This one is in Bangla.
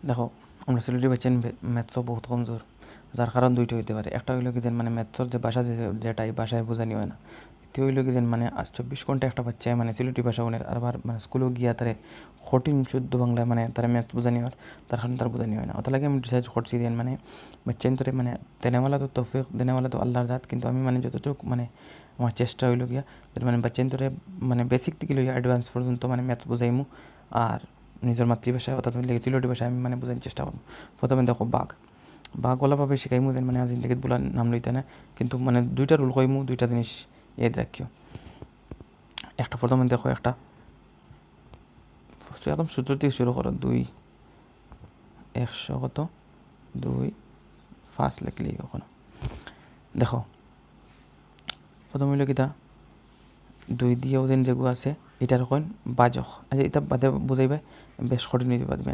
দেখো আমরা সিলেটি বাচ্চা ম্যাথসও বহুত কমজোর, যার কারণ দুইটা হইতে পারে। একটা হইলো কি যেন মানে ম্যাথসর যে ভাষা যেটা এই ভাষায় বোঝানি হয় না। দ্বিতীয় হইলো কি যেন মানে আজ 24 ঘন্টা একটা বাচ্চায় মানে সিলেটি ভাষা উনের আবার মানে স্কুলেও গিয়া তারে কঠিন শুদ্ধ বাংলায় মানে তারা ম্যাথস বোঝানি হয়, তার কারণে তার বোঝানি হয় না। অত লাগে আমি ডিসাইড করছি যেন মানে বাচ্চাইন তোরে মানে দেনেওয়ালা তো তৌফিক দেনেওয়ালা তো আল্লাহর জাত, কিন্তু আমি মানে যতটুকু মানে আমার চেষ্টা হইলো গিয়া মানে বাচ্চাইন তোরে মানে বেসিক থেকে লইয়া অ্যাডভান্স পর্যন্ত মানে ম্যাথস বোঝাইমু। আর নিজের মাতৃভাষায় অর্থাৎ সিলেটি ভাষায় আমি মানে বোঝানোর চেষ্টা করবো। প্রথমে দেখো বাঘওয়ালাভাবে শিখাইমু দেন মানে আজিন থেকে বলার নাম লইতে না, কিন্তু মানে দুইটা রুল কইমু, দুইটা জিনিস ইয়াদ রাখিও। একটা প্রথমে দেখো একটা একদম সূত্র থেকে শুরু করো, 2 100 কত 2 ফার্স্ট লিখলেই কখনো। দেখো প্রথম হইল কিতা 2 দিয়ে ওজন যেগু আছে এটার কইন বাজক। আচ্ছা এটা বাদে বুঝাইবে বেশ কঠিন হয়ে যাবে।